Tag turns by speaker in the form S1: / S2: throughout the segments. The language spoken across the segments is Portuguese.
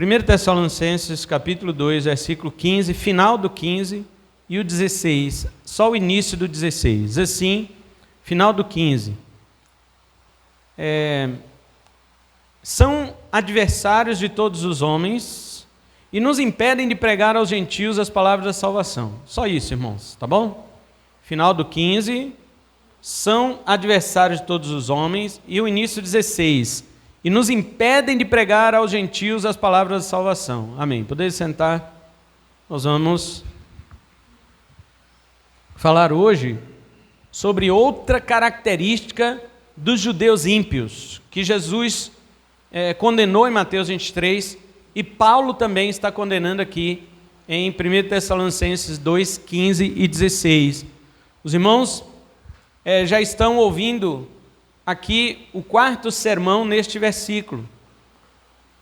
S1: 1 Tessalonicenses, capítulo 2, versículo 15, final do 15 e o 16, só o início do 16. Diz assim, final do 15. São adversários de todos os homens e nos impedem de pregar aos gentios as palavras da salvação. Só isso, irmãos, tá bom? Final do 15, são adversários de todos os homens, e o início 16, e nos impedem de pregar aos gentios as palavras da salvação. Amém. Podeis sentar. Nós vamos falar hoje sobre outra característica dos judeus ímpios, que Jesus condenou em Mateus 23, e Paulo também está condenando aqui em 1 Tessalonicenses 2, 15 e 16. Os irmãos já estão ouvindo aqui o quarto sermão neste versículo,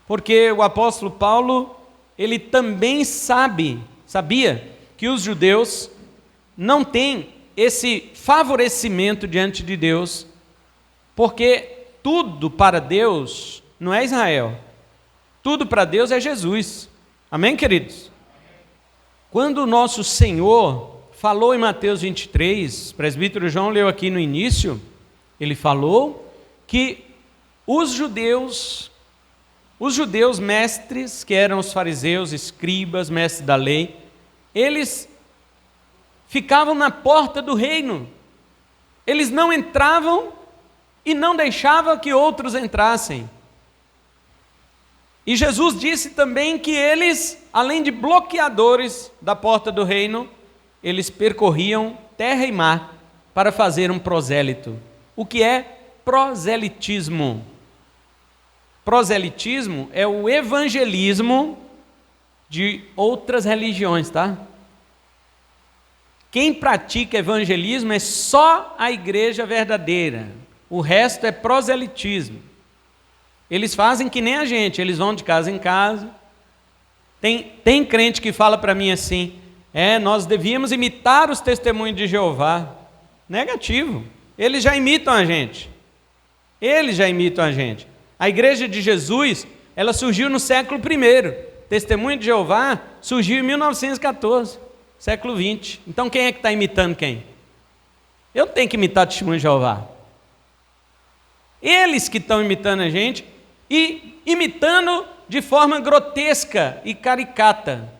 S1: porque o apóstolo Paulo, ele também sabia que os judeus não têm esse favorecimento diante de Deus, porque tudo para Deus não é Israel, tudo para Deus é Jesus. Amém, queridos? Quando o nosso Senhor falou em Mateus 23, o presbítero João leu aqui no início, ele falou que os judeus mestres, que eram os fariseus, escribas, mestres da lei, eles ficavam na porta do reino, eles não entravam e não deixavam que outros entrassem. E Jesus disse também que eles, além de bloqueadores da porta do reino, eles percorriam terra e mar para fazer um prosélito. O que é proselitismo? Proselitismo é o evangelismo de outras religiões, tá? Quem pratica evangelismo é só a igreja verdadeira. O resto é proselitismo. Eles fazem que nem a gente, eles vão de casa em casa. Tem crente que fala para mim assim, nós devíamos imitar os testemunhos de Jeová. Negativo. Eles já imitam a gente. A igreja de Jesus, ela surgiu no século I. Testemunho de Jeová surgiu em 1914, século 20. Então quem é que está imitando quem? Eu tenho que imitar o testemunho de Jeová. Eles que estão imitando a gente e imitando de forma grotesca e caricata.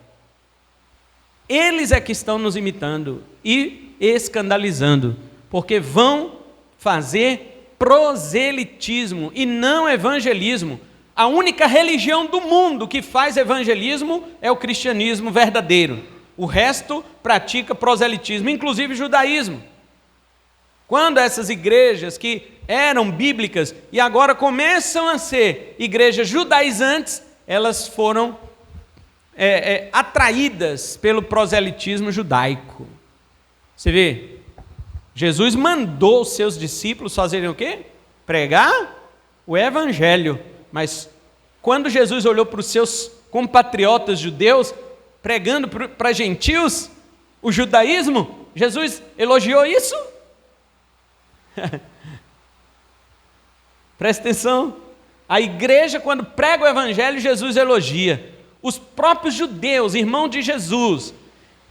S1: Eles é que estão nos imitando e escandalizando, porque vão fazer proselitismo e não evangelismo. A única religião do mundo que faz evangelismo é o cristianismo verdadeiro. O resto pratica proselitismo, inclusive o judaísmo. Quando essas igrejas que eram bíblicas e agora começam a ser igrejas judaizantes, elas foram atraídas pelo proselitismo judaico. Você vê, Jesus mandou os seus discípulos fazerem o quê? Pregar o evangelho. Mas quando Jesus olhou para os seus compatriotas judeus, pregando para gentios o judaísmo, Jesus elogiou isso? Presta atenção. A igreja, quando prega o evangelho, Jesus elogia. Os próprios judeus, irmãos de Jesus,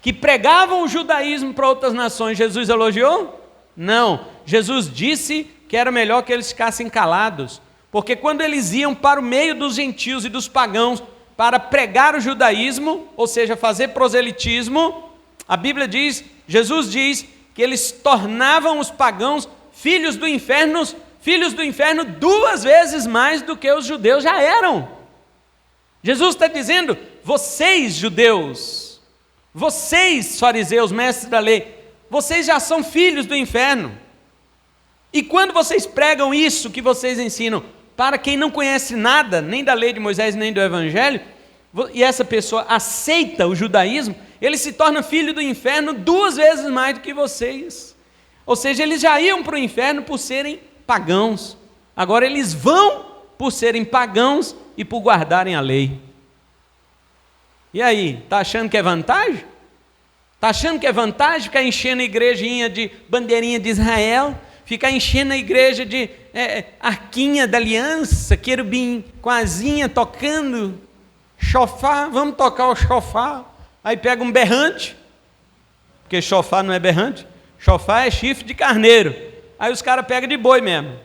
S1: que pregavam o judaísmo para outras nações, Jesus elogiou? Não. Jesus disse que era melhor que eles ficassem calados, porque quando eles iam para o meio dos gentios e dos pagãos para pregar o judaísmo, ou seja, fazer proselitismo, a Bíblia diz, Jesus diz que eles tornavam os pagãos filhos do inferno 2 vezes mais do que os judeus já eram. Jesus está dizendo, vocês judeus, vocês fariseus, mestres da lei, vocês já são filhos do inferno. E quando vocês pregam isso que vocês ensinam para quem não conhece nada, nem da lei de Moisés, nem do evangelho, e essa pessoa aceita o judaísmo, ele se torna filho do inferno 2 vezes mais do que vocês. Ou seja, eles já iam para o inferno por serem pagãos. Agora eles vão por serem pagãos e por guardarem a lei. E aí, está achando que é vantagem? Está achando que é vantagem ficar enchendo a igrejinha de bandeirinha de Israel? Ficar enchendo a igreja de arquinha da aliança, querubim com asinha tocando? Chofar, vamos tocar o chofar. Aí pega um berrante, porque chofar não é berrante, chofar é chifre de carneiro. Aí os caras pegam de boi mesmo.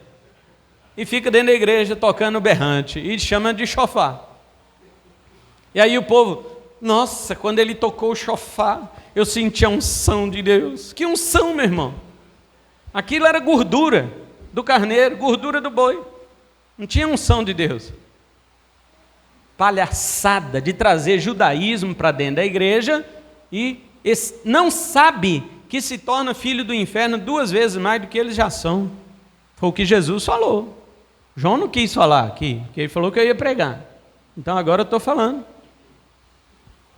S1: E fica dentro da igreja tocando o berrante. E chama de chofar. E aí o povo, nossa, quando ele tocou o chofar, eu senti a unção de Deus. Que unção, meu irmão? Aquilo era gordura do carneiro, gordura do boi. Não tinha unção de Deus. Palhaçada de trazer judaísmo para dentro da igreja e não sabe que se torna filho do inferno 2 vezes mais do que eles já são. Foi o que Jesus falou. João não quis falar aqui, porque ele falou que eu ia pregar. Então agora eu estou falando.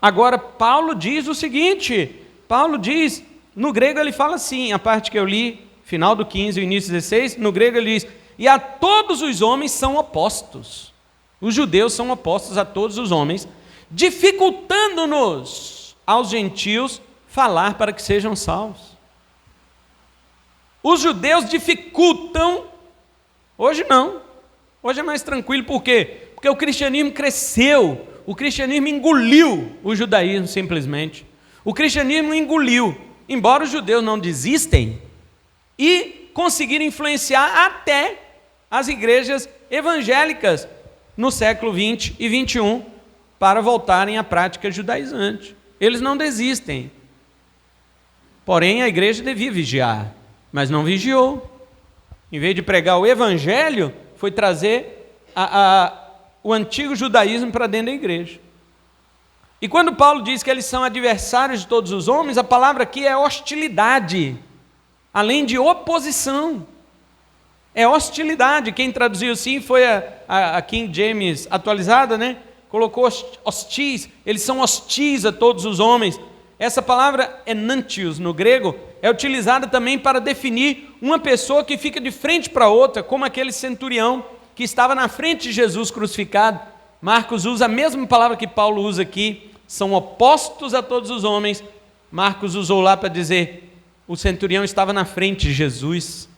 S1: Agora Paulo diz o seguinte, Paulo diz, no grego ele fala assim, a parte que eu li, final do 15 e início do 16, no grego ele diz, e a todos os homens são opostos. Os judeus são opostos a todos os homens, dificultando-nos aos gentios falar para que sejam salvos. Os judeus dificultam, hoje não, hoje é mais tranquilo, por quê? Porque o cristianismo cresceu, o cristianismo engoliu o judaísmo simplesmente, o cristianismo engoliu, embora os judeus não desistem, e conseguiram influenciar até as igrejas evangélicas no século 20 e 21 para voltarem à prática judaizante. Eles não desistem. Porém, a igreja devia vigiar, mas não vigiou. Em vez de pregar o evangelho, foi trazer o antigo judaísmo para dentro da igreja. E quando Paulo diz que eles são adversários de todos os homens, a palavra aqui é hostilidade, além de oposição. É hostilidade. Quem traduziu assim foi a King James atualizada, né? Colocou hostis, eles são hostis a todos os homens. Essa palavra enantios no grego é utilizada também para definir uma pessoa que fica de frente para outra, como aquele centurião que estava na frente de Jesus crucificado. Marcos usa a mesma palavra que Paulo usa aqui, são opostos a todos os homens. Marcos usou lá para dizer, o centurião estava na frente de Jesus.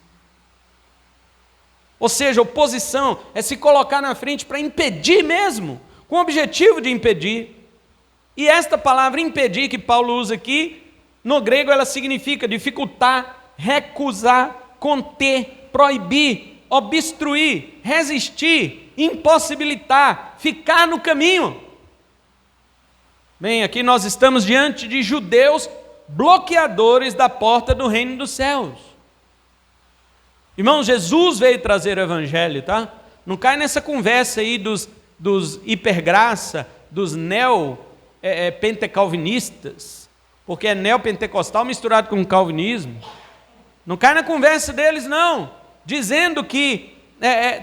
S1: Ou seja, oposição é se colocar na frente para impedir mesmo, com o objetivo de impedir. E esta palavra impedir que Paulo usa aqui, no grego ela significa dificultar, recusar, conter, proibir, obstruir, resistir, impossibilitar, ficar no caminho. Bem, aqui nós estamos diante de judeus bloqueadores da porta do reino dos céus. Irmãos, Jesus veio trazer o evangelho, tá? Não cai nessa conversa aí dos hipergraça, dos pentecalvinistas, porque é neopentecostal misturado com calvinismo. Não cai na conversa deles, não, dizendo que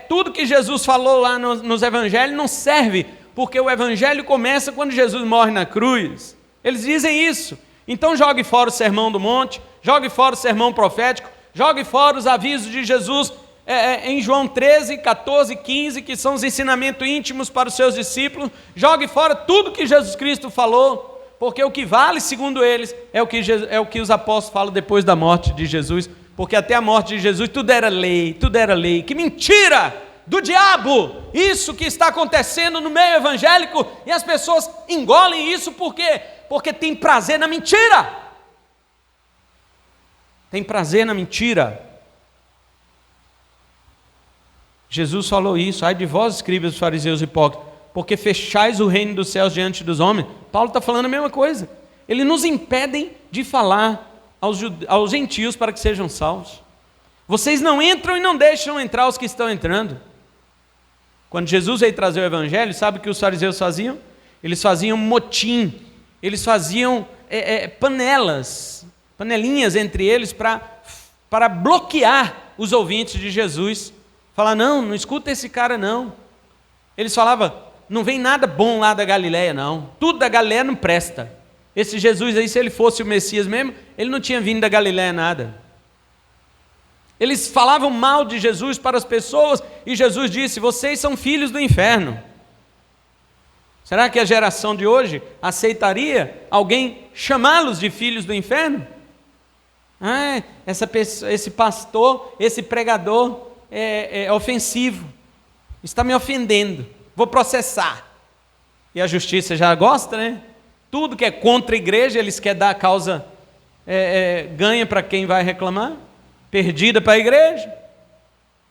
S1: tudo que Jesus falou lá nos evangelhos não serve, porque o evangelho começa quando Jesus morre na cruz. Eles dizem isso. Então jogue fora o sermão do monte, jogue fora o sermão profético, jogue fora os avisos de Jesus em João 13, 14, 15, que são os ensinamentos íntimos para os seus discípulos. Jogue fora tudo que Jesus Cristo falou, porque o que vale, segundo eles, é o que os apóstolos falam depois da morte de Jesus, porque até a morte de Jesus tudo era lei, tudo era lei. Que mentira do diabo! Isso que está acontecendo no meio evangélico, e as pessoas engolem isso por quê? Porque tem prazer na mentira. Tem prazer na mentira. Jesus falou isso, ai de vós, escribas, fariseus hipócritas, porque fechais o reino dos céus diante dos homens. Paulo está falando a mesma coisa. Eles nos impedem de falar aos gentios para que sejam salvos. Vocês não entram e não deixam entrar os que estão entrando. Quando Jesus veio trazer o evangelho, sabe o que os fariseus faziam? Eles faziam motim, eles faziam panelinhas entre eles para bloquear os ouvintes de Jesus. Falar, não escuta esse cara não. Eles falavam, não vem nada bom lá da Galileia não, tudo da Galileia não presta. Esse Jesus aí, se ele fosse o Messias mesmo, ele não tinha vindo da Galileia nada. Eles falavam mal de Jesus para as pessoas, e Jesus disse, vocês são filhos do inferno. Será que a geração de hoje aceitaria alguém chamá-los de filhos do inferno? Esse pastor, esse pregador é ofensivo, está me ofendendo, vou processar. E a justiça já gosta, né? Tudo que é contra a igreja, eles querem dar a causa ganha para quem vai reclamar, perdida para a igreja.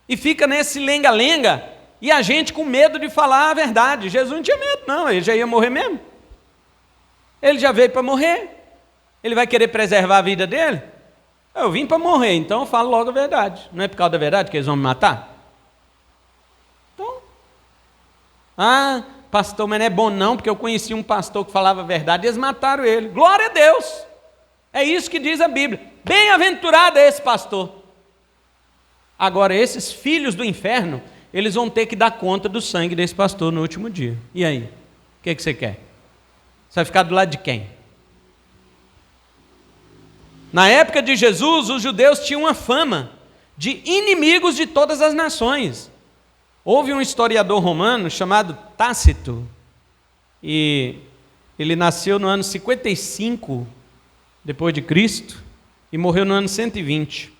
S1: E fica nesse lenga-lenga, e a gente com medo de falar a verdade. Jesus não tinha medo, não, ele já ia morrer mesmo. Ele já veio para morrer. Ele vai querer preservar a vida dele? Eu vim para morrer, então eu falo logo a verdade. Não é por causa da verdade que eles vão me matar? Então, pastor, mas não é bom não, porque eu conheci um pastor que falava a verdade e eles mataram ele. Glória a Deus! É isso que diz a Bíblia. Bem-aventurado é esse pastor. Agora, esses filhos do inferno, eles vão ter que dar conta do sangue desse pastor no último dia. E aí? O que você quer? Você vai ficar do lado de quem? Na época de Jesus, os judeus tinham uma fama de inimigos de todas as nações. Houve um historiador romano chamado Tácito, e ele nasceu no ano 55 depois de Cristo e morreu no ano 120.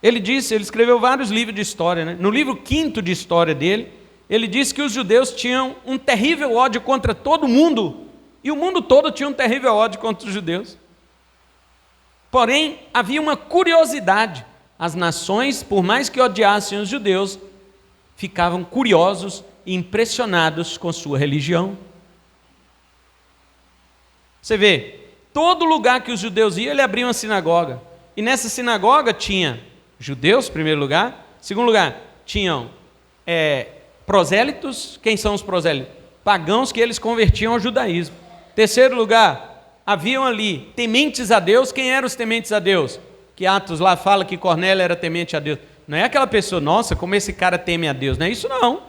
S1: Ele escreveu vários livros de história, né? No livro 5º de história dele, ele disse que os judeus tinham um terrível ódio contra todo mundo, e o mundo todo tinha um terrível ódio contra os judeus. Porém, havia uma curiosidade. As nações, por mais que odiassem os judeus, ficavam curiosos e impressionados com sua religião. Você vê, todo lugar que os judeus iam, ele abria uma sinagoga. E nessa sinagoga tinha judeus, em primeiro lugar. Em segundo lugar, tinham prosélitos. Quem são os prosélitos? Pagãos que eles convertiam ao judaísmo. Em terceiro lugar, haviam ali tementes a Deus. Quem eram os tementes a Deus? Que Atos lá fala que Cornélio era temente a Deus. Não é aquela pessoa, nossa, como esse cara teme a Deus. Não é isso não.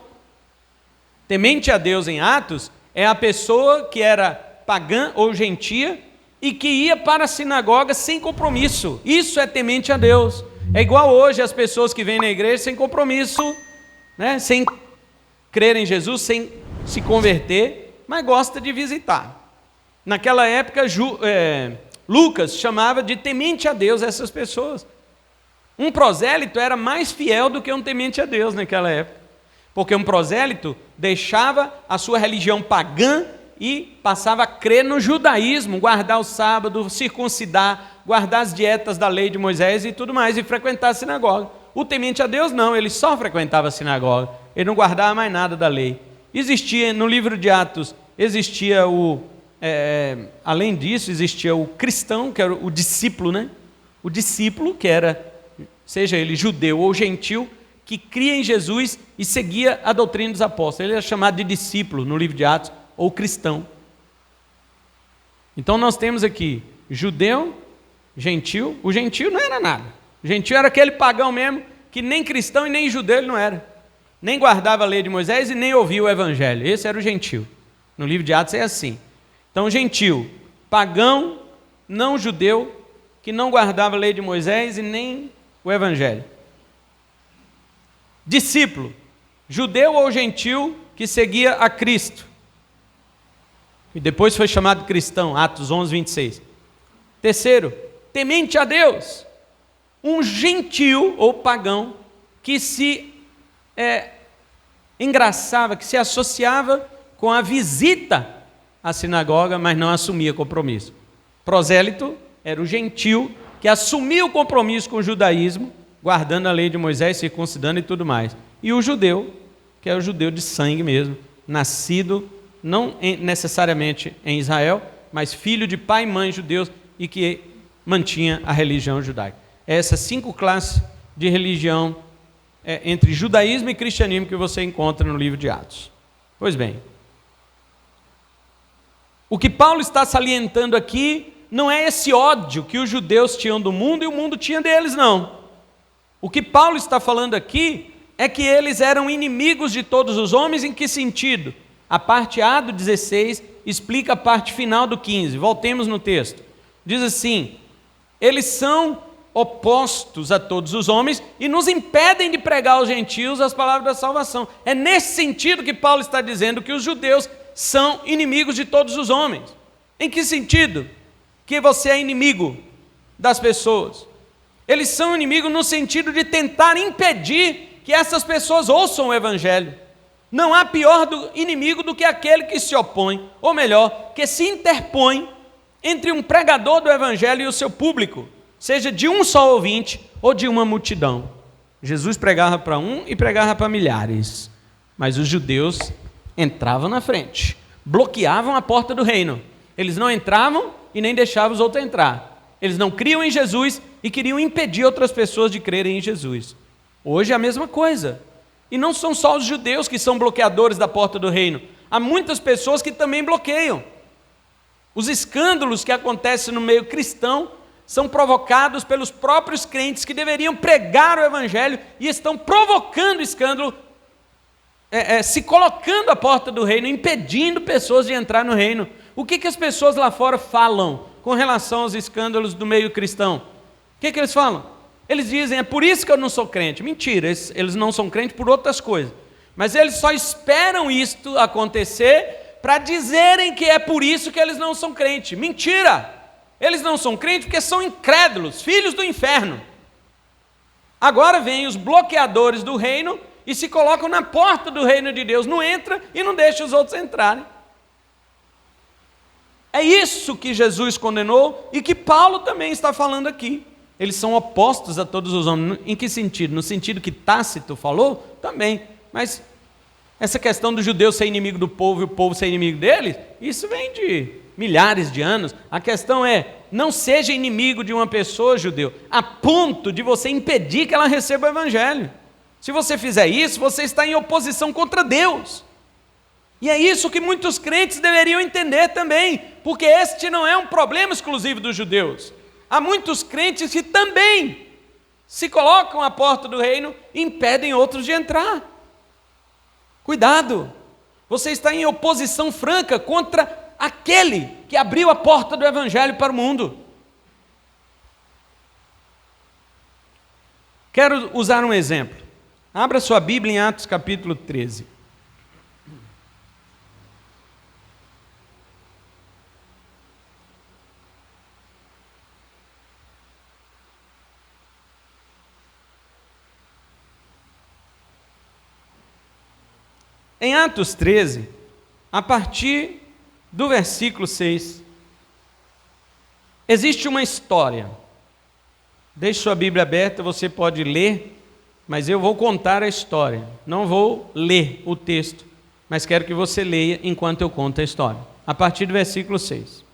S1: Temente a Deus em Atos é a pessoa que era pagã ou gentia e que ia para a sinagoga sem compromisso. Isso é temente a Deus. É igual hoje as pessoas que vêm na igreja sem compromisso, né? Sem crer em Jesus, sem se converter, mas gosta de visitar. Naquela época, Lucas chamava de temente a Deus essas pessoas. Um prosélito era mais fiel do que um temente a Deus naquela época, porque um prosélito deixava a sua religião pagã e passava a crer no judaísmo, guardar o sábado, circuncidar, guardar as dietas da lei de Moisés e tudo mais, e frequentar a sinagoga. O temente a Deus não, ele só frequentava a sinagoga, ele não guardava mais nada da lei. Existia, no livro de Atos, existia além disso, existia o cristão, que era o discípulo, né? O discípulo, que era, seja ele judeu ou gentil, que cria em Jesus e seguia a doutrina dos apóstolos. Ele era chamado de discípulo no livro de Atos, ou cristão. Então nós temos aqui judeu, gentil. O gentil não era nada. O gentil era aquele pagão mesmo, que nem cristão e nem judeu ele não era. Nem guardava a lei de Moisés e nem ouvia o evangelho. Esse era o gentil. No livro de Atos é assim. Então gentil, pagão, não judeu, que não guardava a lei de Moisés e nem o evangelho. Discípulo, judeu ou gentil que seguia a Cristo. E depois foi chamado cristão, Atos 11, 26. Terceiro, temente a Deus. Um gentil ou pagão que se engraçava, que se associava com a visita à sinagoga, mas não assumia compromisso. Prosélito era o gentil que assumia o compromisso com o judaísmo, guardando a lei de Moisés, circuncidando e tudo mais. E o judeu, que é o judeu de sangue mesmo, nascido não necessariamente em Israel, mas filho de pai e mãe judeus e que mantinha a religião judaica. Essas 5 classes de religião entre judaísmo e cristianismo que você encontra no livro de Atos. Pois bem, o que Paulo está salientando aqui não é esse ódio que os judeus tinham do mundo e o mundo tinha deles, não. O que Paulo está falando aqui é que eles eram inimigos de todos os homens. Em que sentido? A parte A do 16 explica a parte final do 15. Voltemos no texto. Diz assim: eles são opostos a todos os homens e nos impedem de pregar aos gentios as palavras da salvação. É nesse sentido que Paulo está dizendo que os judeus são inimigos de todos os homens. Em que sentido que você é inimigo das pessoas? Eles são inimigos no sentido de tentar impedir que essas pessoas ouçam o evangelho. Não há pior inimigo do que aquele que se opõe, ou melhor, que se interpõe entre um pregador do evangelho e o seu público, seja de um só ouvinte ou de uma multidão. Jesus pregava para um e pregava para milhares, mas os judeus entravam na frente, bloqueavam a porta do reino. Eles não entravam e nem deixavam os outros entrar. Eles não criam em Jesus e queriam impedir outras pessoas de crerem em Jesus. Hoje é a mesma coisa. E não são só os judeus que são bloqueadores da porta do reino. Há muitas pessoas que também bloqueiam. Os escândalos que acontecem no meio cristão são provocados pelos próprios crentes que deveriam pregar o evangelho e estão provocando escândalo, se colocando à porta do reino, impedindo pessoas de entrar no reino. O que as pessoas lá fora falam com relação aos escândalos do meio cristão? O que eles falam? Eles dizem, é por isso que eu não sou crente. Mentira, eles não são crentes por outras coisas. Mas eles só esperam isto acontecer para dizerem que é por isso que eles não são crentes. Mentira! Eles não são crentes porque são incrédulos, filhos do inferno. Agora vêm os bloqueadores do reino e se colocam na porta do reino de Deus. Não entra e não deixa os outros entrarem. É isso que Jesus condenou e que Paulo também está falando aqui. Eles são opostos a todos os homens. Em que sentido? No sentido que Tácito falou? Também. Mas essa questão do judeu ser inimigo do povo e o povo ser inimigo dele, isso vem de milhares de anos. A questão é, não seja inimigo de uma pessoa, judeu, a ponto de você impedir que ela receba o evangelho. Se você fizer isso, você está em oposição contra Deus. E é isso que muitos crentes deveriam entender também, porque este não é um problema exclusivo dos judeus. Há muitos crentes que também se colocam à porta do reino e impedem outros de entrar. Cuidado, você está em oposição franca contra aquele que abriu a porta do evangelho para o mundo. Quero usar um exemplo. Abra sua Bíblia em Atos capítulo 13. Em Atos 13, a partir do versículo 6, existe uma história. Deixe sua Bíblia aberta, você pode ler, mas eu vou contar a história. Não vou ler o texto, mas quero que você leia enquanto eu conto a história. A partir do versículo 6.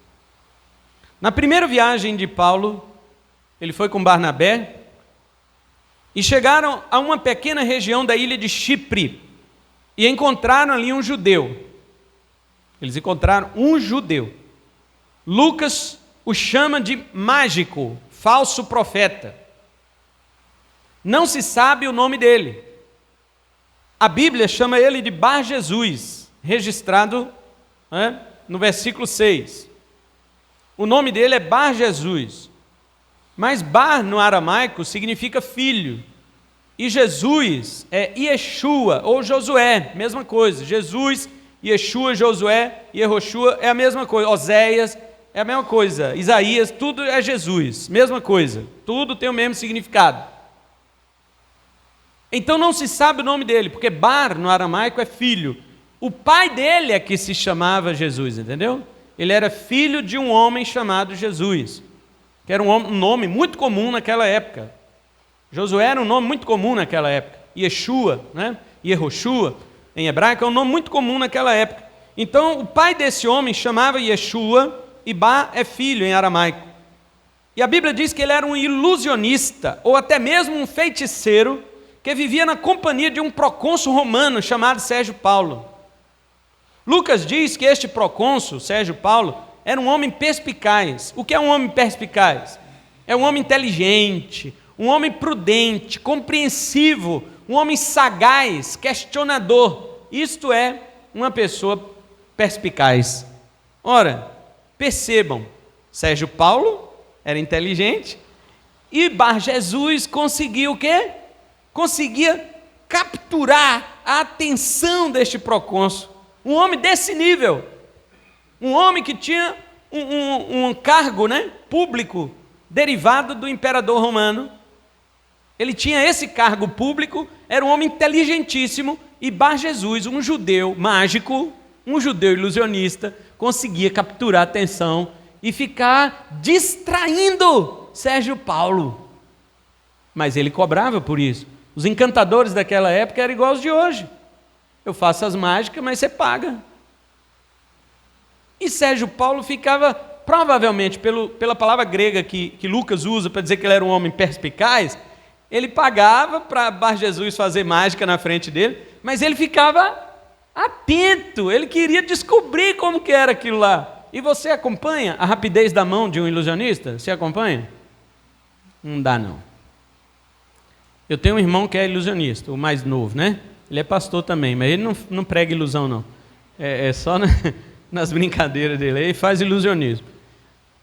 S1: Na primeira viagem de Paulo, ele foi com Barnabé, e chegaram a uma pequena região da ilha de Chipre, e encontraram ali um judeu. Eles encontraram um judeu. Lucas o chama de mágico, falso profeta. Não se sabe o nome dele. A Bíblia chama ele de Bar Jesus, registrado no versículo 6. O nome dele é Bar Jesus. Mas Bar no aramaico significa filho. E Jesus é Yeshua ou Josué, mesma coisa. Jesus, Yeshua, Josué e Yehoshua é a mesma coisa. Oséias é a mesma coisa. Isaías, tudo é Jesus, mesma coisa. Tudo tem o mesmo significado. Então não se sabe o nome dele, porque Bar no aramaico é filho. O pai dele é que se chamava Jesus, entendeu? Ele era filho de um homem chamado Jesus, que era um nome muito comum naquela época. Josué era um nome muito comum naquela época. Yeshua, Yehoshua, em hebraico, é um nome muito comum naquela época. Então, o pai desse homem chamava Yeshua, e Bar é filho em aramaico. E a Bíblia diz que ele era um ilusionista, ou até mesmo um feiticeiro, que vivia na companhia de um procônsul romano chamado Sérgio Paulo. Lucas diz que este procônsul, Sérgio Paulo, era um homem perspicaz. O que é um homem perspicaz? É um homem inteligente, um homem prudente, compreensivo, um homem sagaz, questionador. Isto é uma pessoa perspicaz. Ora, percebam, Sérgio Paulo era inteligente e Bar Jesus conseguiu o quê? Conseguia capturar a atenção deste procônsul. Um homem desse nível, um homem que tinha um cargo público derivado do imperador romano. Ele tinha esse cargo público, era um homem inteligentíssimo E Bar Jesus, um judeu mágico, um judeu ilusionista, conseguia capturar a atenção e ficar distraindo Sérgio Paulo. Mas ele cobrava por isso. Os encantadores daquela época eram igual aos de hoje. Eu faço as mágicas, mas você paga. E Sérgio Paulo ficava, provavelmente, pela palavra grega que Lucas usa para dizer que ele era um homem perspicaz, ele pagava para Bar Jesus fazer mágica na frente dele, mas ele ficava atento, ele queria descobrir como que era aquilo lá. E você acompanha a rapidez da mão de um ilusionista? Você acompanha? Não dá, não. Eu tenho um irmão que é ilusionista, o mais novo, né? Ele é pastor também, mas ele não prega ilusão, não. É só nas brincadeiras dele, ele faz ilusionismo.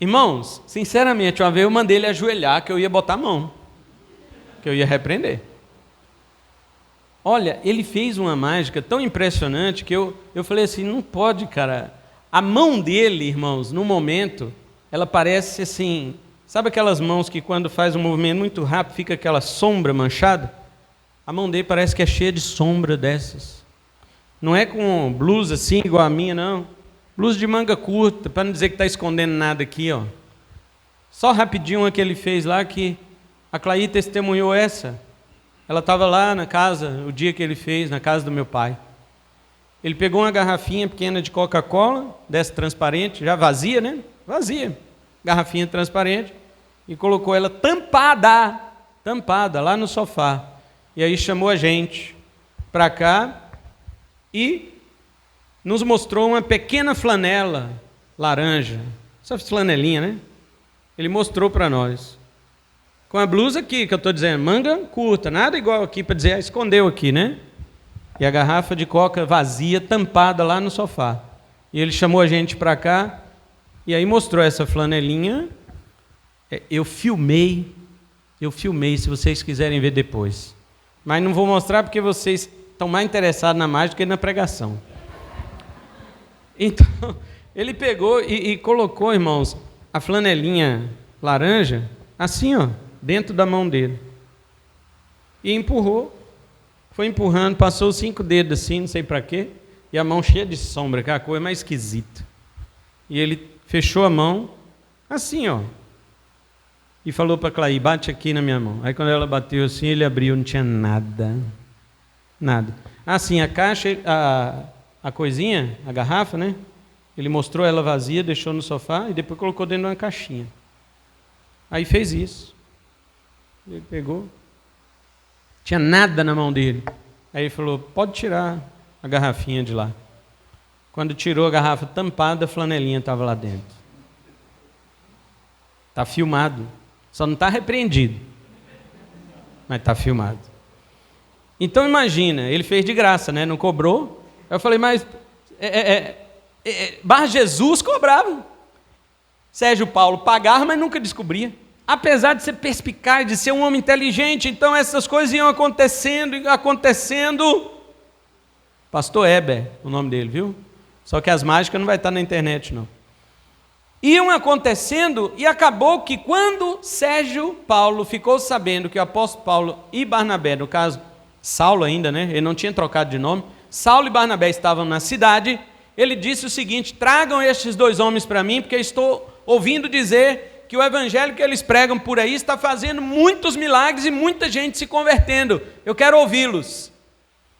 S1: Irmãos, sinceramente, uma vez eu mandei ele ajoelhar, que eu ia botar a mão, que eu ia repreender. Olha, ele fez uma mágica tão impressionante que eu falei assim, não pode, cara. A mão dele, irmãos, no momento, ela parece assim, sabe aquelas mãos que quando faz um movimento muito rápido, fica aquela sombra manchada? A mão dele parece que é cheia de sombra dessas. Não é com blusa assim, igual a minha, não. Blusa de manga curta, para não dizer que está escondendo nada aqui, ó. Só rapidinho uma que ele fez lá, que a Claí testemunhou essa. Ela estava lá na casa, o dia que ele fez, na casa do meu pai. Ele pegou uma garrafinha pequena de Coca-Cola, dessa transparente, já vazia, né? Vazia. Garrafinha transparente. E colocou ela tampada lá no sofá. E aí chamou a gente para cá e nos mostrou uma pequena flanela laranja. Essa flanelinha, né? Ele mostrou para nós. Com a blusa aqui, que eu estou dizendo, manga curta, nada igual aqui para dizer, escondeu aqui, né? E a garrafa de coca vazia, tampada lá no sofá. E ele chamou a gente para cá, e aí mostrou essa flanelinha. Eu filmei, se vocês quiserem ver depois. Mas não vou mostrar porque vocês estão mais interessados na mágica que na pregação. Então, ele pegou e colocou, irmãos, a flanelinha laranja, assim, ó, dentro da mão dele. E empurrou. Foi empurrando, passou 5 dedos assim, não sei para quê, e a mão cheia de sombra, que é a coisa mais esquisita. E ele fechou a mão, assim, ó, e falou para a Claí, bate aqui na minha mão. Aí quando ela bateu assim, ele abriu, não tinha nada. Nada. Assim, a caixa, a coisinha, a garrafa, né? Ele mostrou ela vazia, deixou no sofá e depois colocou dentro de uma caixinha. Aí fez isso. Ele pegou. Tinha nada na mão dele. Aí ele falou, pode tirar a garrafinha de lá. Quando tirou a garrafa tampada, a flanelinha estava lá dentro. Está filmado. Só não está repreendido. Mas está filmado. Então imagina, ele fez de graça, né? Não cobrou. Eu falei, mas Bar Jesus cobrava. Sérgio Paulo pagava, mas nunca descobria. Apesar de ser perspicaz, de ser um homem inteligente, então essas coisas iam acontecendo. Pastor Heber, o nome dele, viu? Só que as mágicas não vai estar na internet, não. Iam acontecendo e acabou que quando Sérgio Paulo ficou sabendo que o apóstolo Paulo e Barnabé, no caso, Saulo ainda, né? Ele não tinha trocado de nome. Saulo e Barnabé estavam na cidade. Ele disse o seguinte, tragam estes 2 homens para mim, porque eu estou ouvindo dizer que o evangelho que eles pregam por aí está fazendo muitos milagres e muita gente se convertendo. Eu quero ouvi-los.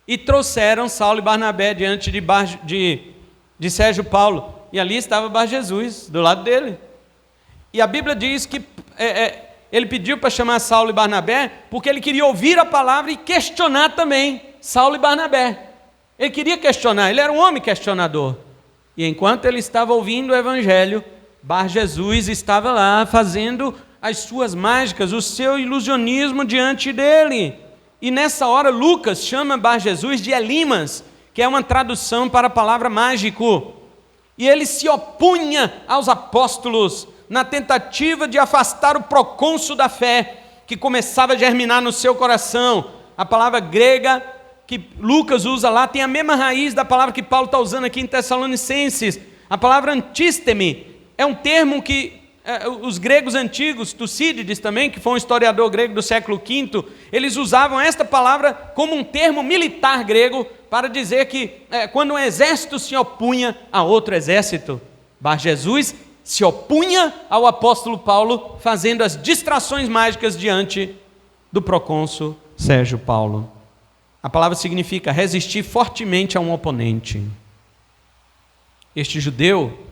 S1: E trouxeram Saulo e Barnabé diante de Sérgio Paulo. E ali estava Bar Jesus, do lado dele. E a Bíblia diz que ele pediu para chamar Saulo e Barnabé, porque ele queria ouvir a palavra e questionar também Saulo e Barnabé. Ele queria questionar, ele era um homem questionador. E enquanto ele estava ouvindo o evangelho, Bar Jesus estava lá fazendo as suas mágicas, o seu ilusionismo diante dele. E nessa hora Lucas chama Bar Jesus de Elimas, que é uma tradução para a palavra mágico. E ele se opunha aos apóstolos na tentativa de afastar o procônsul da fé, que começava a germinar no seu coração. A palavra grega que Lucas usa lá tem a mesma raiz da palavra que Paulo está usando aqui em Tessalonicenses. A palavra antísteme é um termo que os gregos antigos, Tucídides também, que foi um historiador grego do século V, eles usavam esta palavra como um termo militar grego para dizer que quando um exército se opunha a outro exército, Bar Jesus se opunha ao apóstolo Paulo, fazendo as distrações mágicas diante do procônsul Sérgio Paulo. A palavra significa resistir fortemente a um oponente. Este judeu,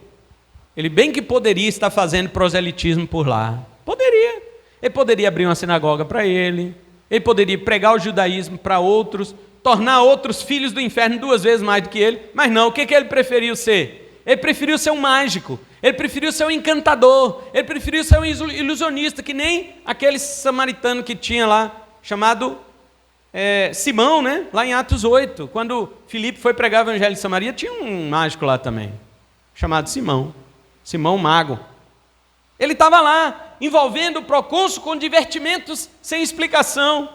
S1: ele bem que poderia estar fazendo proselitismo por lá. Poderia. Ele poderia abrir uma sinagoga para ele poderia pregar o judaísmo para outros, tornar outros filhos do inferno 2 vezes mais do que ele, mas não, o que ele preferiu ser? Ele preferiu ser um mágico, ele preferiu ser um encantador, ele preferiu ser um ilusionista, que nem aquele samaritano que tinha lá, chamado Simão, né? Lá em Atos 8, quando Filipe foi pregar o evangelho em Samaria, tinha um mágico lá também, chamado Simão Mago. Ele estava lá, envolvendo o procônsul com divertimentos sem explicação.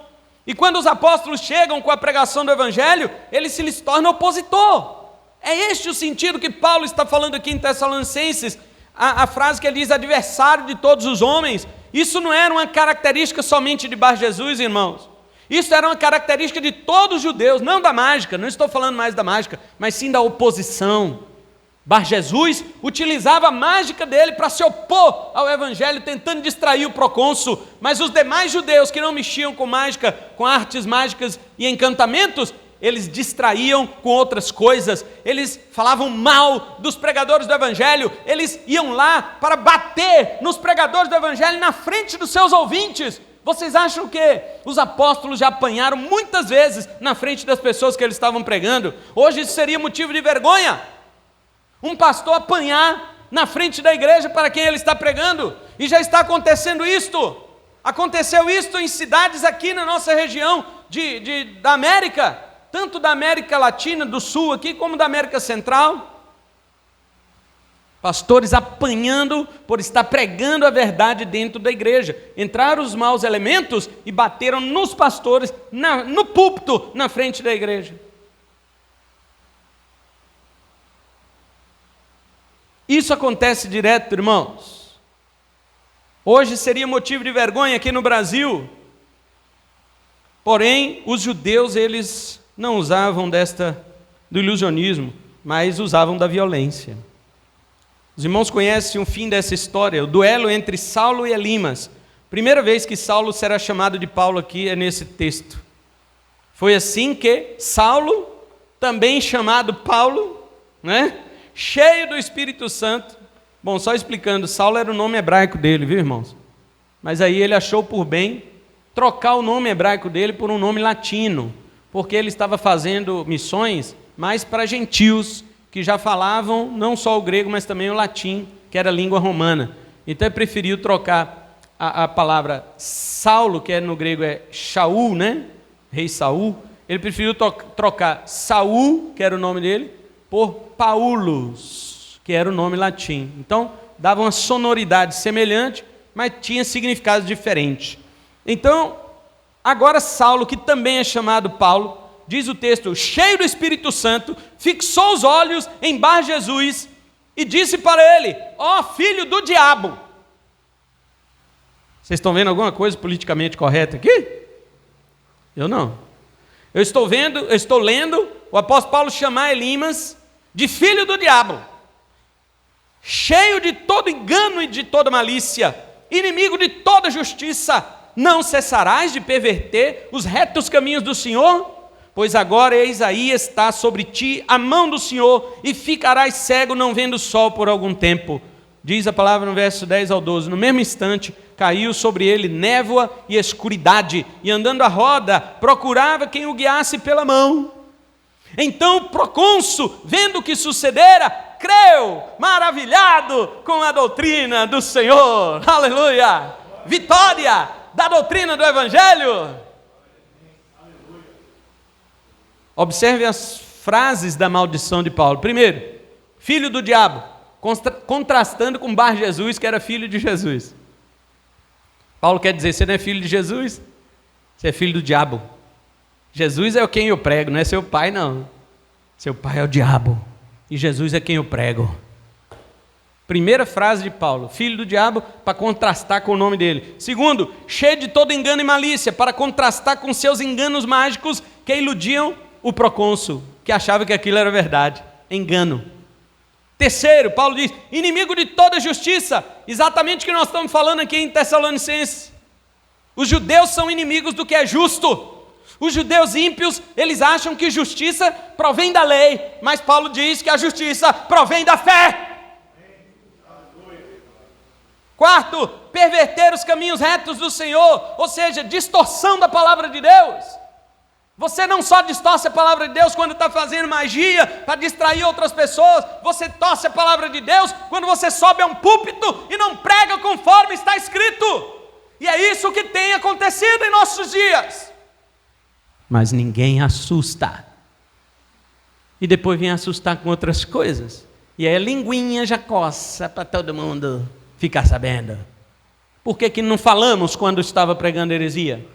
S1: E quando os apóstolos chegam com a pregação do evangelho, ele se lhes torna opositor. É este o sentido que Paulo está falando aqui em Tessalonicenses, a frase que ele diz, adversário de todos os homens. Isso não era uma característica somente de Bar Jesus, irmãos. Isso era uma característica de todos os judeus, não da mágica, não estou falando mais da mágica, mas sim da oposição. Bar Jesus utilizava a mágica dele para se opor ao evangelho, tentando distrair o procônsul, mas os demais judeus que não mexiam com mágica, com artes mágicas e encantamentos, eles distraíam com outras coisas, eles falavam mal dos pregadores do evangelho, eles iam lá para bater nos pregadores do evangelho na frente dos seus ouvintes. Vocês acham que os apóstolos já apanharam muitas vezes na frente das pessoas que eles estavam pregando? Hoje isso seria motivo de vergonha. Um pastor apanhar na frente da igreja para quem ele está pregando, e já está acontecendo isto. Aconteceu isto em cidades aqui na nossa região da América, tanto da América Latina, do Sul aqui, como da América Central. Pastores apanhando por estar pregando a verdade dentro da igreja. Entraram os maus elementos e bateram nos pastores, no púlpito, na frente da igreja. Isso acontece direto, irmãos. Hoje seria motivo de vergonha aqui no Brasil. Porém, os judeus, eles não usavam do ilusionismo, mas usavam da violência. Os irmãos conhecem o fim dessa história, o duelo entre Saulo e Elimas. Primeira vez que Saulo será chamado de Paulo aqui é nesse texto. Foi assim que Saulo, também chamado Paulo, né? Cheio do Espírito Santo. Bom, só explicando, Saulo era o nome hebraico dele, viu, irmãos? Mas aí ele achou por bem trocar o nome hebraico dele por um nome latino, porque ele estava fazendo missões mais para gentios, que já falavam não só o grego, mas também o latim, que era a língua romana. Então ele preferiu trocar a palavra Saulo, que no grego é Shaul, né? Rei Saul. Ele preferiu trocar Saul, que era o nome dele, por Paulus, que era o nome latim. Então, dava uma sonoridade semelhante, mas tinha significados diferentes. Então, agora Saulo, que também é chamado Paulo, diz o texto, cheio do Espírito Santo, fixou os olhos em Bar Jesus e disse para ele, ó filho do diabo. Vocês estão vendo alguma coisa politicamente correta aqui? Eu não. Eu estou lendo o apóstolo Paulo chamar Elimas de filho do diabo, cheio de todo engano e de toda malícia, inimigo de toda justiça, não cessarás de perverter os retos caminhos do Senhor? Pois agora, eis aí está sobre ti a mão do Senhor, e ficarás cego, não vendo o sol por algum tempo. Diz a palavra no verso 10 ao 12, no mesmo instante caiu sobre ele névoa e escuridade, e andando à roda, procurava quem o guiasse pela mão. Então o procônsul, vendo o que sucedera, creu, maravilhado com a doutrina do Senhor. Aleluia! Vitória da doutrina do Evangelho. Observe as frases da maldição de Paulo. Primeiro, filho do diabo, contrastando com Bar Jesus, que era filho de Jesus. Paulo quer dizer, você não é filho de Jesus, você é filho do diabo. Jesus é quem eu prego, não é seu pai não. Seu pai é o diabo, e Jesus é quem eu prego. Primeira frase de Paulo, filho do diabo, para contrastar com o nome dele. Segundo, cheio de todo engano e malícia, para contrastar com seus enganos mágicos que iludiam o procônsul, que achava que aquilo era verdade. Engano. Terceiro, Paulo diz, inimigo de toda justiça, exatamente o que nós estamos falando aqui em Tessalonicenses. Os judeus são inimigos do que é justo. Os judeus ímpios, eles acham que justiça provém da lei, mas Paulo diz que a justiça provém da fé. Quarto, perverter os caminhos retos do Senhor, ou seja, distorção da palavra de Deus. Você não só distorce a palavra de Deus quando está fazendo magia para distrair outras pessoas, você torce a palavra de Deus quando você sobe a um púlpito e não prega conforme está escrito. E é isso que tem acontecido em nossos dias. Mas ninguém assusta. E depois vem assustar com outras coisas. E aí a linguinha já coça para todo mundo ficar sabendo. Por que não falamos quando estava pregando heresia?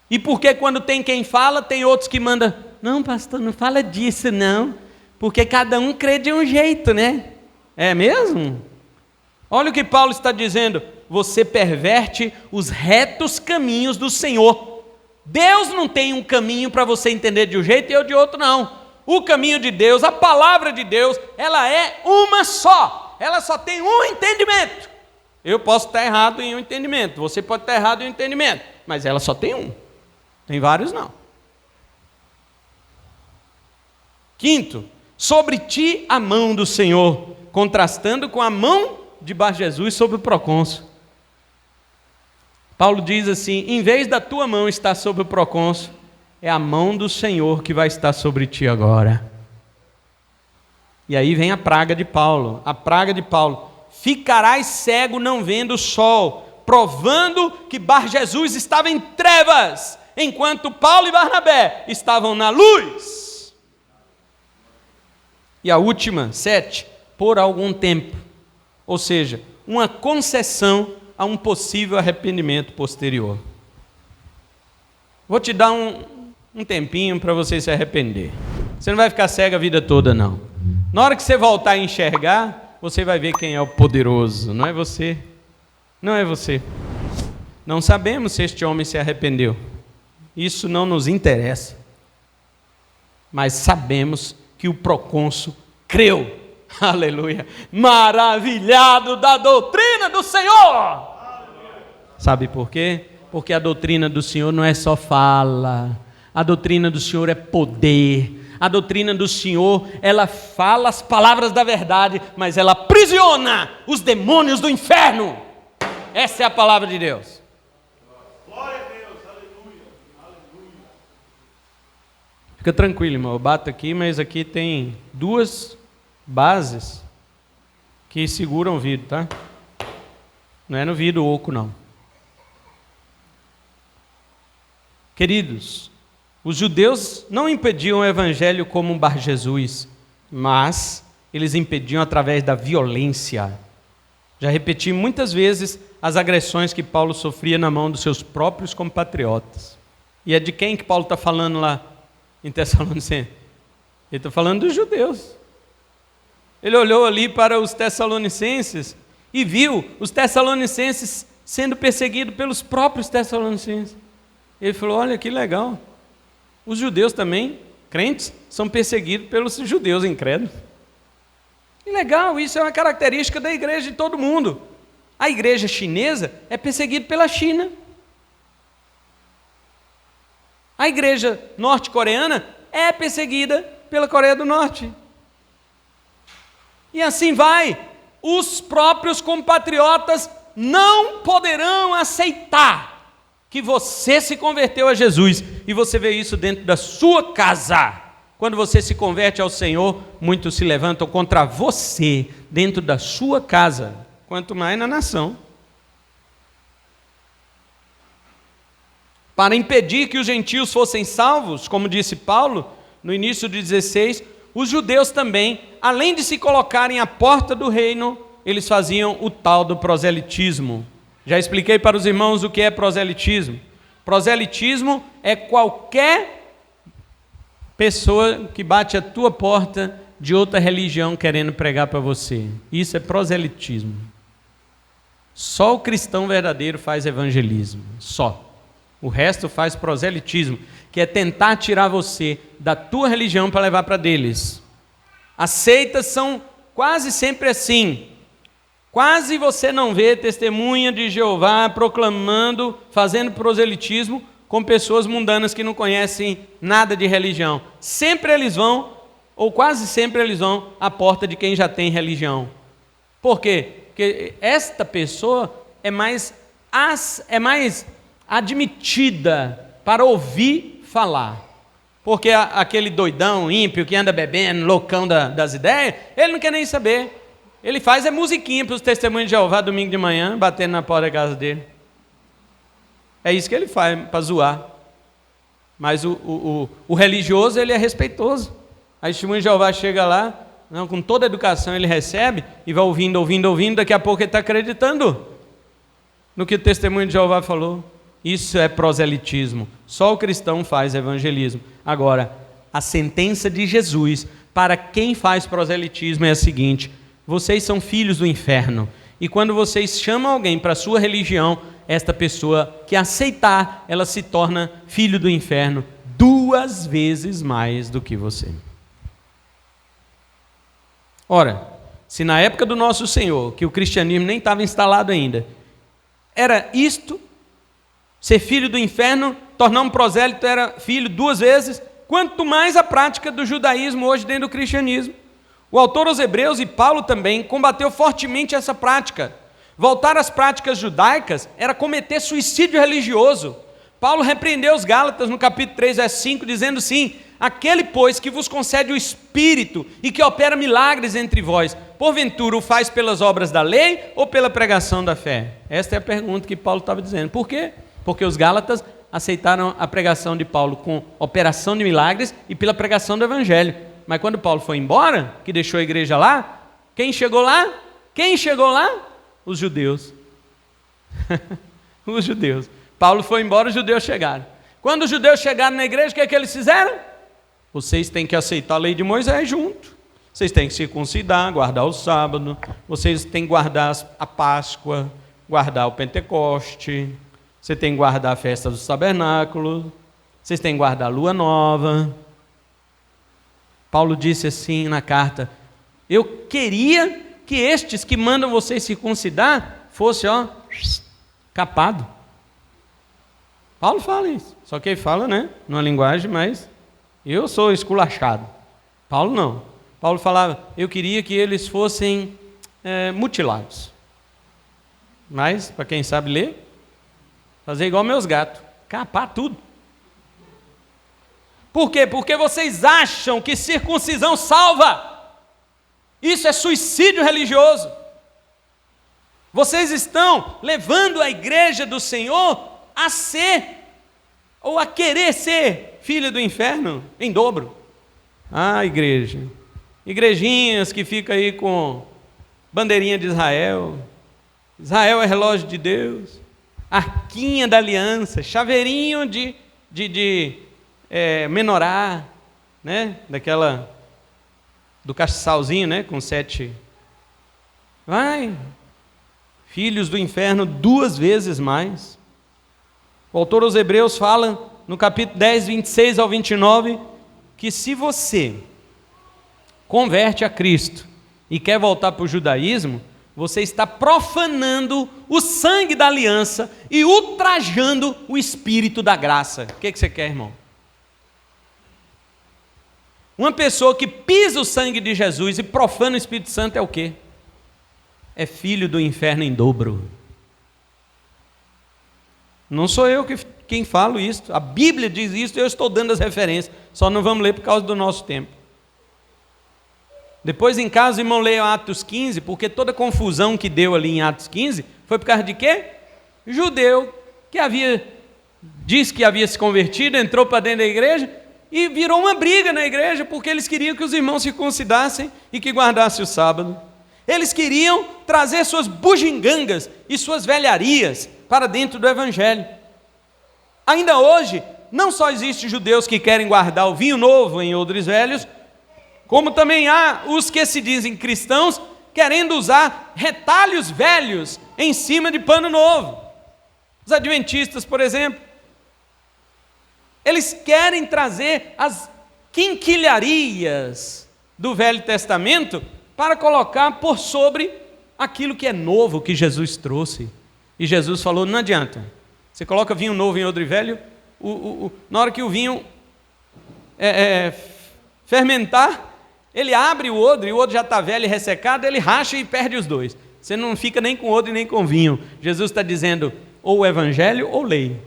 S1: E por que quando tem quem fala, tem outros que mandam, não pastor, não fala disso não, porque cada um crê de um jeito, né? É mesmo? Olha o que Paulo está dizendo, você perverte os retos caminhos do Senhor. Deus não tem um caminho para você entender de um jeito e eu de outro não. O caminho de Deus, a palavra de Deus, ela é uma só. Ela só tem um entendimento. Eu posso estar errado em um entendimento, você pode estar errado em um entendimento, mas ela só tem um. Tem vários não. Quinto, sobre ti a mão do Senhor, contrastando com a mão de Bar-Jesus sobre o procônsul. Paulo diz assim, em vez da tua mão estar sobre o procônsul, é a mão do Senhor que vai estar sobre ti agora. E aí vem a praga de Paulo, ficarás cego não vendo o sol, provando que Bar-Jesus estava em trevas, enquanto Paulo e Barnabé estavam na luz. E a última, 7, por algum tempo, ou seja, uma concessão a um possível arrependimento posterior. Vou te dar um tempinho para você se arrepender. Você não vai ficar cego a vida toda não. Na hora que você voltar a enxergar, você vai ver quem é o poderoso, não é você. Não é você. Não sabemos se este homem se arrependeu. Isso não nos interessa. Mas sabemos que o procônsul creu. Aleluia. Maravilhado da doutrina do Senhor. Sabe por quê? Porque a doutrina do Senhor não é só fala. A doutrina do Senhor é poder. A doutrina do Senhor, ela fala as palavras da verdade, mas ela aprisiona os demônios do inferno. Essa é a palavra de Deus. Glória a Deus, aleluia, aleluia. Fica tranquilo, irmão, eu bato aqui, mas aqui tem 2 bases que seguram o vidro, tá? Não é no vidro oco, não. Queridos, os judeus não impediam o evangelho como um Bar-Jesus, mas eles impediam através da violência. Já repeti muitas vezes as agressões que Paulo sofria na mão dos seus próprios compatriotas. E é de quem que Paulo está falando lá em Tessalonicenses? Ele está falando dos judeus. Ele olhou ali para os Tessalonicenses e viu os Tessalonicenses sendo perseguidos pelos próprios Tessalonicenses. Ele falou, olha que legal. Os judeus também, crentes, são perseguidos pelos judeus incrédulos. Que legal, isso é uma característica da igreja de todo mundo. A igreja chinesa é perseguida pela China. A igreja norte-coreana é perseguida pela Coreia do Norte. E assim vai. Os próprios compatriotas não poderão aceitar que você se converteu a Jesus, e você vê isso dentro da sua casa. Quando você se converte ao Senhor, muitos se levantam contra você, dentro da sua casa, quanto mais na nação. Para impedir que os gentios fossem salvos, como disse Paulo, no início de 16, os judeus também, além de se colocarem à porta do reino, eles faziam o tal do proselitismo. Já expliquei para os irmãos o que é proselitismo. Proselitismo é qualquer pessoa que bate a tua porta de outra religião querendo pregar para você. Isso é proselitismo. Só o cristão verdadeiro faz evangelismo, só. O resto faz proselitismo, que é tentar tirar você da tua religião para levar para deles. As seitas são quase sempre assim. Quase você não vê testemunha de Jeová proclamando, fazendo proselitismo com pessoas mundanas que não conhecem nada de religião. Sempre eles vão, ou quase sempre eles vão, à porta de quem já tem religião. Por quê? Porque esta pessoa é mais admitida para ouvir falar. Porque aquele doidão, ímpio, que anda bebendo, loucão das ideias, ele não quer nem saber. Ele faz musiquinha para os testemunhos de Jeová domingo de manhã, batendo na porta da casa dele. É isso que ele faz, para zoar. Mas o religioso, ele é respeitoso. A testemunha de Jeová chega lá, não, com toda a educação ele recebe, e vai ouvindo, daqui a pouco ele está acreditando no que o testemunho de Jeová falou. Isso é proselitismo. Só o cristão faz evangelismo. Agora, a sentença de Jesus para quem faz proselitismo é a seguinte: vocês são filhos do inferno. E quando vocês chamam alguém para a sua religião, esta pessoa que aceitar, ela se torna filho do inferno 2 vezes mais do que você. Ora, se na época do nosso Senhor, que o cristianismo nem estava instalado ainda, era isto, ser filho do inferno, tornar um prosélito era filho 2 vezes, quanto mais a prática do judaísmo hoje dentro do cristianismo. O autor aos Hebreus, e Paulo também, combateu fortemente essa prática. Voltar às práticas judaicas era cometer suicídio religioso. Paulo repreendeu os Gálatas no capítulo 3, verso 5, dizendo assim: aquele, pois, que vos concede o Espírito e que opera milagres entre vós, porventura o faz pelas obras da lei ou pela pregação da fé? Esta é a pergunta que Paulo estava dizendo. Por quê? Porque os Gálatas aceitaram a pregação de Paulo com operação de milagres e pela pregação do Evangelho. Mas quando Paulo foi embora, que deixou a igreja lá, quem chegou lá? Quem chegou lá? Os judeus. Os judeus. Paulo foi embora, os judeus chegaram. Quando os judeus chegaram na igreja, o que é que eles fizeram? Vocês têm que aceitar a lei de Moisés junto. Vocês têm que circuncidar, guardar o sábado. Vocês têm que guardar a Páscoa, guardar o Pentecoste. Você tem que guardar a festa dos tabernáculos. Vocês têm que guardar a lua nova. Paulo disse assim na carta: eu queria que estes que mandam vocês circuncidar fosse, capado. Paulo fala isso, só que ele fala, numa linguagem mais, eu sou esculachado. Paulo não. Paulo falava: eu queria que eles fossem mutilados. Mas, para quem sabe ler, fazer igual meus gatos, capar tudo. Por quê? Porque vocês acham que circuncisão salva. Isso é suicídio religioso. Vocês estão levando a igreja do Senhor a ser, ou a querer ser, filho do inferno em dobro. Igreja. Igrejinhas que ficam aí com bandeirinha de Israel. Israel é relógio de Deus. Arquinha da aliança. Chaveirinho de menorá, daquela, do castiçalzinho, com 7. Filhos do inferno 2 vezes mais. O autor aos Hebreus fala, no capítulo 10, 26 ao 29, que se você converte a Cristo e quer voltar para o judaísmo, você está profanando o sangue da aliança e ultrajando o Espírito da graça. O que você quer, irmão? Uma pessoa que pisa o sangue de Jesus e profana o Espírito Santo é o quê? É filho do inferno em dobro. Não sou eu quem falo isso, a Bíblia diz isso, eu estou dando as referências, só não vamos ler por causa do nosso tempo. Depois em casa, irmão, leiam Atos 15, porque toda a confusão que deu ali em Atos 15, foi por causa de quê? Judeu, que disse que havia se convertido, entrou para dentro da igreja, e virou uma briga na igreja, porque eles queriam que os irmãos circuncidassem e que guardassem o sábado. Eles queriam trazer suas bugigangas e suas velharias para dentro do Evangelho. Ainda hoje, não só existem judeus que querem guardar o vinho novo em odres velhos, Como também há os que se dizem cristãos querendo usar retalhos velhos em cima de pano novo. Os adventistas, por exemplo, eles querem trazer as quinquilharias do Velho Testamento para colocar por sobre aquilo que é novo que Jesus trouxe. E Jesus falou, não adianta, você coloca vinho novo em odre velho, na hora que o vinho fermentar, ele abre o odre já está velho e ressecado, ele racha e perde os dois. Você não fica nem com odre nem com vinho. Jesus está dizendo, ou o evangelho ou lei.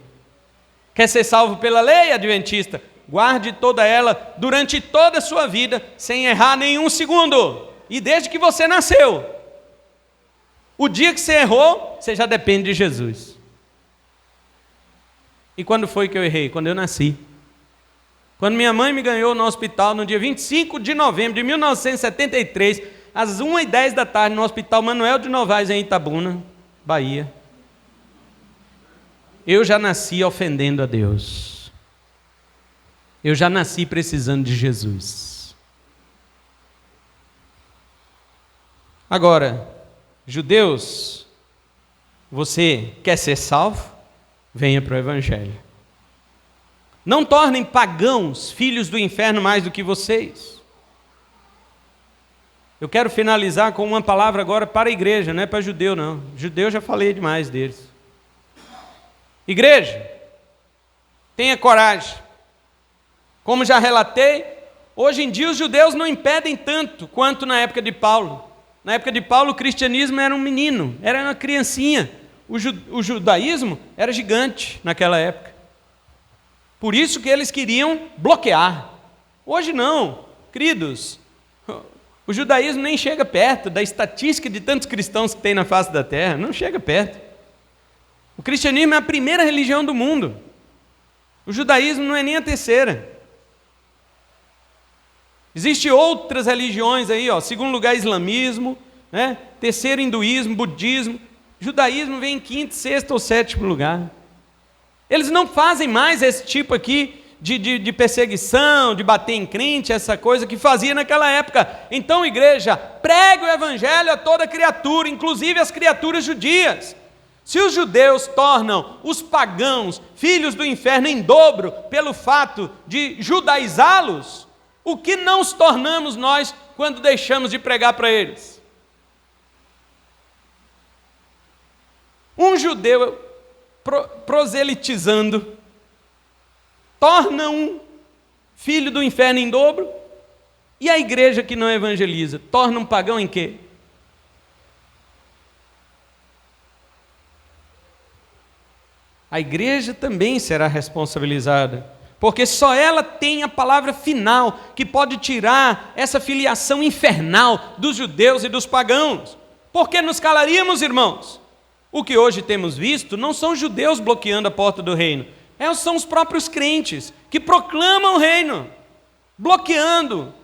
S1: Quer ser salvo pela lei, adventista? Guarde toda ela durante toda a sua vida, sem errar nenhum segundo. E desde que você nasceu. O dia que você errou, você já depende de Jesus. E quando foi que eu errei? Quando eu nasci. Quando minha mãe me ganhou no hospital, no dia 25 de novembro de 1973, às 1h10 da tarde, no Hospital Manuel de Novaes, em Itabuna, Bahia. Eu já nasci ofendendo a Deus. Eu já nasci precisando de Jesus. Agora, judeus, você quer ser salvo? Venha para o Evangelho. Não tornem pagãos filhos do inferno mais do que vocês. Eu quero finalizar com uma palavra agora para a igreja, não é para judeu não. Judeu já falei demais deles. Igreja, tenha coragem. Como já relatei, hoje em dia os judeus não impedem tanto quanto na época de Paulo. Na época de Paulo o cristianismo era um menino, era uma criancinha. O judaísmo era gigante naquela época. Por isso que eles queriam bloquear. Hoje não, queridos. O judaísmo nem chega perto da estatística de tantos cristãos que tem na face da terra. Não chega perto. O cristianismo é a primeira religião do mundo. O judaísmo não é nem a terceira. Existem outras religiões aí, segundo lugar islamismo, né? Terceiro hinduísmo, budismo. Judaísmo vem em quinto, sexto ou sétimo lugar. Eles não fazem mais esse tipo aqui de perseguição, de bater em crente, essa coisa que fazia naquela época. Então, igreja, pregue o evangelho a toda criatura, inclusive as criaturas judias. Se os judeus tornam os pagãos filhos do inferno em dobro pelo fato de judaizá-los, o que não os tornamos nós quando deixamos de pregar para eles? Um judeu proselitizando torna um filho do inferno em dobro, e a igreja que não evangeliza torna um pagão em quê? A igreja também será responsabilizada, porque só ela tem a palavra final que pode tirar essa filiação infernal dos judeus e dos pagãos. Por que nos calaríamos, irmãos? O que hoje temos visto não são judeus bloqueando a porta do reino, são os próprios crentes que proclamam o reino, bloqueando.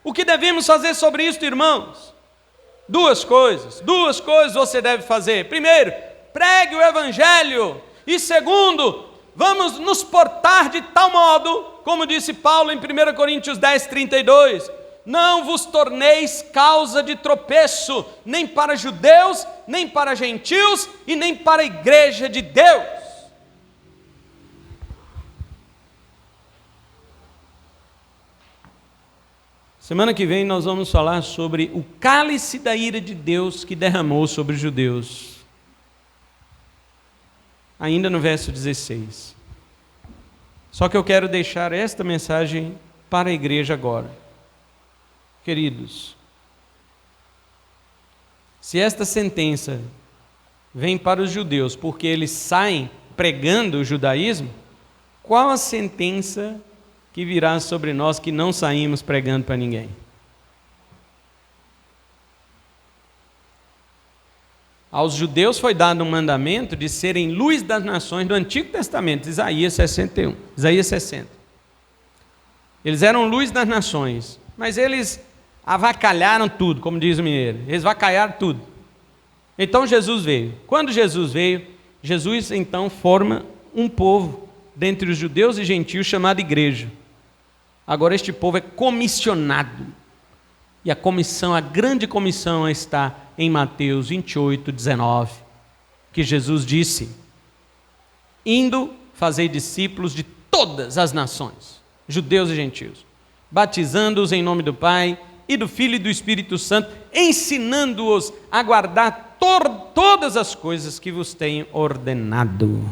S1: O que devemos fazer sobre isso, irmãos? Duas coisas você deve fazer. Primeiro, pregue o evangelho. E segundo, vamos nos portar de tal modo, como disse Paulo em 1 Coríntios 10:32, não vos torneis causa de tropeço, nem para judeus, nem para gentios, e nem para a igreja de Deus. Semana que vem nós vamos falar sobre o cálice da ira de Deus que derramou sobre os judeus. Ainda no verso 16. Só que eu quero deixar esta mensagem para a igreja agora. Queridos, se esta sentença vem para os judeus porque eles saem pregando o judaísmo, qual a sentença que virá sobre nós que não saímos pregando para ninguém? Aos judeus foi dado um mandamento de serem luz das nações do Antigo Testamento, Isaías 61, Isaías 60. Eles eram luz das nações, mas eles avacalharam tudo, como diz o mineiro. Eles vacalharam tudo. Então Jesus veio. Quando Jesus veio, Jesus então forma um povo dentre os judeus e gentios chamado igreja. Agora este povo é comissionado E a comissão, a grande comissão está em Mateus 28, 19, que Jesus disse: indo, fazei discípulos de todas as nações, judeus e gentios, batizando-os em nome do Pai e do Filho e do Espírito Santo, ensinando-os a guardar todas as coisas que vos tenho ordenado.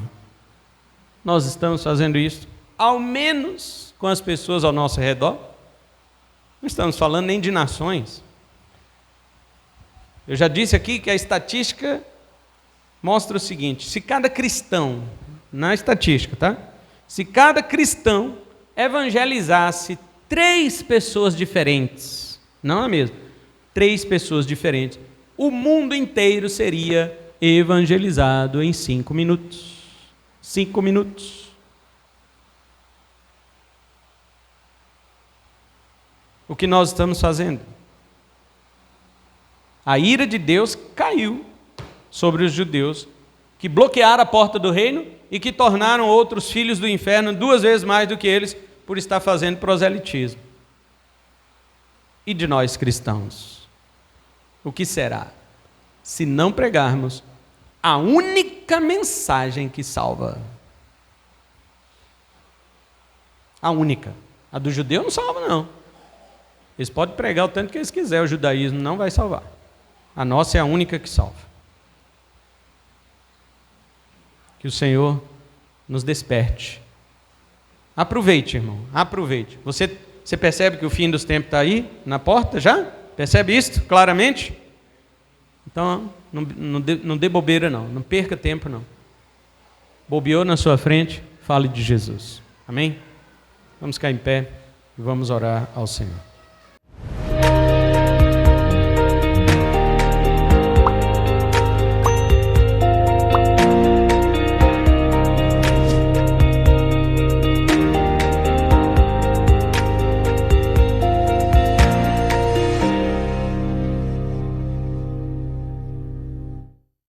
S1: Nós estamos fazendo isso, ao menos com as pessoas ao nosso redor. Não estamos falando nem de nações. Eu já disse aqui que a estatística mostra o seguinte: se cada cristão, na estatística, tá? Se cada cristão evangelizasse 3 pessoas diferentes, não a mesma, 3 pessoas diferentes, o mundo inteiro seria evangelizado em 5 minutos. 5 minutos. O que nós estamos fazendo? A ira de Deus caiu sobre os judeus que bloquearam a porta do reino e que tornaram outros filhos do inferno 2 vezes mais do que eles por estar fazendo proselitismo. E de nós cristãos? O que será se não pregarmos a única mensagem que salva? A única. A do judeu não salva, não. Eles podem pregar o tanto que eles quiserem, o judaísmo não vai salvar. A nossa é a única que salva. Que o Senhor nos desperte. Aproveite, irmão, aproveite. Você percebe que o fim dos tempos está aí, na porta já? Percebe isso claramente? Então, não dê bobeira não, não perca tempo não. Bobeou na sua frente, fale de Jesus. Amém? Vamos ficar em pé e vamos orar ao Senhor.